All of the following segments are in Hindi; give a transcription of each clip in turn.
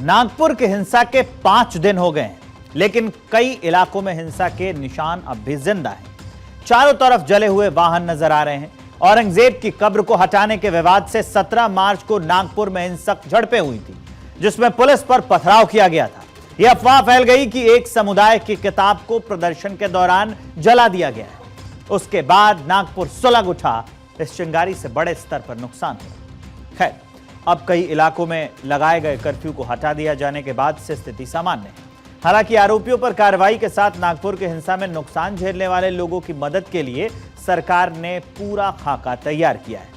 नागपुर की हिंसा के 5 दिन हो गए हैं, लेकिन कई इलाकों में हिंसा के निशान अब भी जिंदा हैं। चारों तरफ जले हुए वाहन नजर आ रहे हैं। औरंगजेब की कब्र को हटाने के विवाद से 17 मार्च को नागपुर में हिंसक झड़पें हुई थी, जिसमें पुलिस पर पथराव किया गया था। यह अफवाह फैल गई कि एक समुदाय की किताब को प्रदर्शन के दौरान जला दिया गया है। उसके बाद नागपुर सुलग उठा। इस चिंगारी से बड़े स्तर पर नुकसान हुआ। खैर, अब कई इलाकों में लगाए गए कर्फ्यू को हटा दिया जाने के बाद से स्थिति सामान्य है। हालांकि आरोपियों पर कार्रवाई के साथ नागपुर की हिंसा में नुकसान झेलने वाले लोगों की मदद के लिए सरकार ने पूरा खाका तैयार किया है।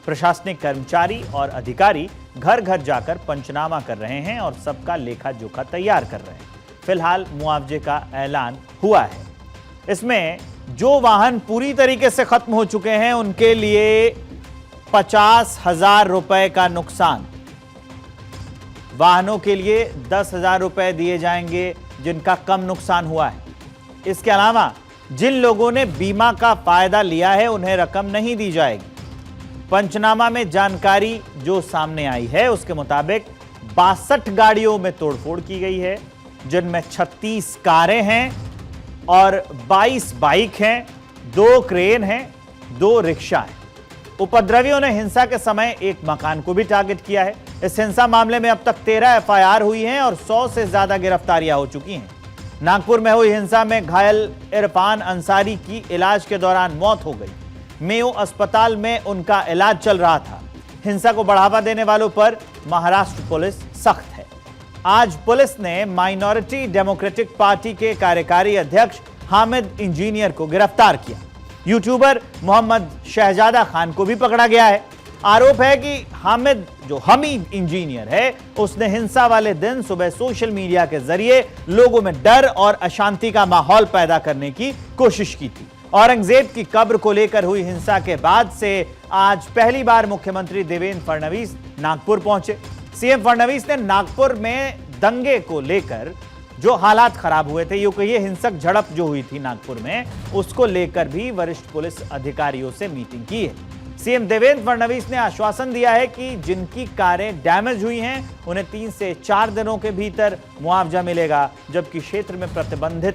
प्रशासनिक कर्मचारी और अधिकारी घर घर जाकर पंचनामा कर रहे हैं और सबका लेखा जोखा तैयार कर रहे हैं। फिलहाल मुआवजे का ऐलान हुआ है। इसमें जो वाहन पूरी तरीके से खत्म हो चुके हैं उनके लिए 50,000 रुपए का नुकसान, वाहनों के लिए 10,000 रुपए दिए जाएंगे जिनका कम नुकसान हुआ है। इसके अलावा जिन लोगों ने बीमा का फायदा लिया है उन्हें रकम नहीं दी जाएगी। पंचनामा में जानकारी जो सामने आई है उसके मुताबिक 62 गाड़ियों में तोड़फोड़ की गई है, जिनमें 36 कारें हैं और 22 बाइक हैं, 2 क्रेन हैं, 2 रिक्शा हैं। उपद्रवियों ने हिंसा के समय एक मकान को भी टारगेट किया है। इस हिंसा मामले में अब तक 13 एफआईआर हुई हैं और 100 से ज्यादा गिरफ्तारियां हो चुकी हैं। नागपुर में हुई हिंसा में घायल इरफान अंसारी की इलाज के दौरान मौत हो गई। मेयो अस्पताल में उनका इलाज चल रहा था। हिंसा को बढ़ावा देने वालों पर महाराष्ट्र पुलिस सख्त है। आज पुलिस ने माइनॉरिटी डेमोक्रेटिक पार्टी के कार्यकारी अध्यक्ष हामिद इंजीनियर को गिरफ्तार किया। यूट्यूबर मोहम्मद शहजादा खान को भी पकड़ा गया है। आरोप है कि हामिद जो हमीद इंजीनियर है उसने हिंसा वाले दिन सुबह सोशल मीडिया के जरिए लोगों में डर और अशांति का माहौल पैदा करने की कोशिश की थी। औरंगजेब की कब्र को लेकर हुई हिंसा के बाद से आज पहली बार मुख्यमंत्री देवेंद्र फडणवीस नागपुर पहुंचे। सीएम फडणवीस ने नागपुर में दंगे को लेकर जो हालात खराब हुए थे, यूं कहिए हिंसक झड़प जो हुई थी नागपुर में, उसको लेकर भी वरिष्ठ पुलिस अधिकारियों से मीटिंग की है। सीएम देवेंद्र फडणवीस ने आश्वासन दिया है कि जिनकी कारें डैमेज हुई हैं उन्हें 3 से 4 दिनों के भीतर मुआवजा मिलेगा, जबकि क्षेत्र में प्रतिबंध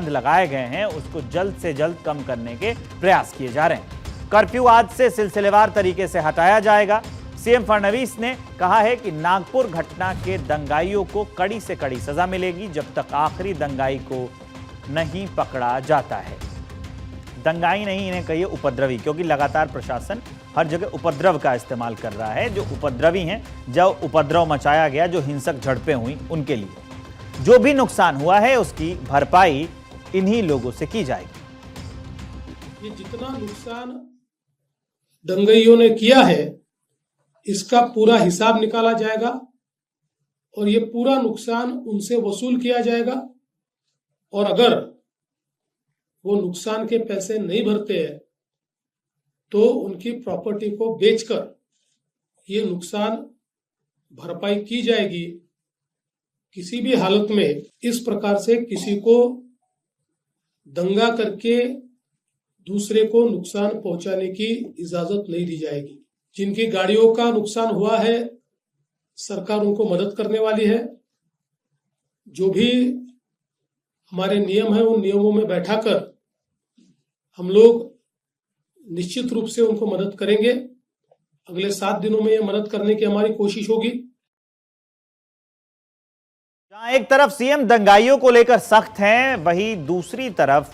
लगाए गए हैं उसको जल्द से जल्द कम करने के प्रयास किए जा रहे हैं। कर्फ्यू आज से सिलसिलेवार तरीके से हटाया जाएगा। सीएम फडणवीस ने कहा है कि नागपुर घटना के दंगाइयों को कड़ी से कड़ी सजा मिलेगी जब तक आखिरी दंगाई को नहीं पकड़ा जाता है। दंगाई नहीं, इन्हें कहिए उपद्रवी, क्योंकि लगातार प्रशासन हर जगह उपद्रव का इस्तेमाल कर रहा है। जो उपद्रवी हैं, जो उपद्रव मचाया गया, जो हिंसक झड़पें हुई, उनके लिए जो भी नुकसान हुआ है उसकी भरपाई इन्हीं लोगों से की जाएगी। ये जितना नुकसान दंगाइयों ने किया है इसका पूरा हिसाब निकाला जाएगा और ये पूरा नुकसान उनसे वसूल किया जाएगा। और अगर वो नुकसान के पैसे नहीं भरते हैं तो उनकी प्रॉपर्टी को बेचकर ये नुकसान भरपाई की जाएगी। किसी भी हालत में इस प्रकार से किसी को दंगा करके दूसरे को नुकसान पहुंचाने की इजाजत नहीं दी जाएगी। जिनकी गाड़ियों का नुकसान हुआ है सरकार उनको मदद करने वाली है। जो भी हमारे नियम है उन नियमों में बैठाकर हम लोग निश्चित रूप से उनको मदद करेंगे। अगले 7 दिनों में ये मदद करने की हमारी कोशिश होगी। जहां एक तरफ सीएम दंगाइयों को लेकर सख्त हैं, वहीं दूसरी तरफ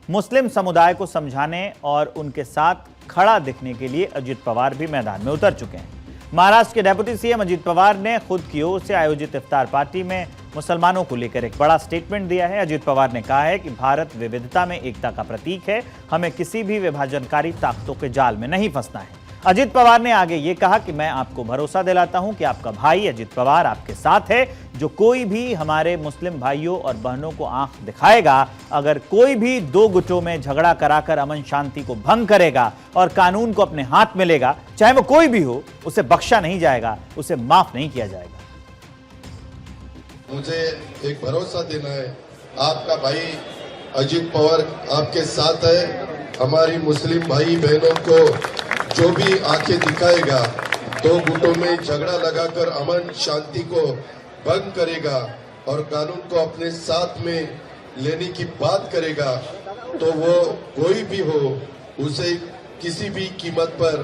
मुस्लिम समुदाय को समझाने और उनके साथ खड़ा दिखने के लिए अजित पवार भी मैदान में उतर चुके हैं। महाराष्ट्र के डेप्यूटी सीएम अजित पवार ने खुद की ओर से आयोजित इफ्तार पार्टी में मुसलमानों को लेकर एक बड़ा स्टेटमेंट दिया है। अजित पवार ने कहा है कि भारत विविधता में एकता का प्रतीक है, हमें किसी भी विभाजनकारी ताकतों के जाल में नहीं फंसना है। अजित पवार ने आगे ये कहा कि मैं आपको भरोसा दिलाता हूं कि आपका भाई अजित पवार आपके साथ है। जो कोई भी हमारे मुस्लिम भाइयों और बहनों को आंख दिखाएगा, अगर कोई भी 2 गुटों में झगड़ा कराकर अमन शांति को भंग करेगा और कानून को अपने हाथ में लेगा, चाहे वो कोई भी हो, उसे बख्शा नहीं जाएगा, उसे माफ नहीं किया जाएगा। मुझे एक भरोसा देना है, आपका भाई अजित पवार आपके साथ है। हमारी मुस्लिम भाई बहनों को जो भी आंखें दिखाएगा दो गुटों में झगड़ा लगाकर अमन शांति को भंग करेगा और कानून को अपने साथ में लेने की बात करेगा, तो वो कोई भी हो उसे किसी भी कीमत पर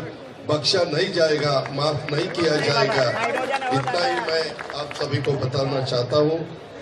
बख्शा नहीं जाएगा, माफ नहीं किया जाएगा। इतना ही मैं आप सभी को बताना चाहता हूँ।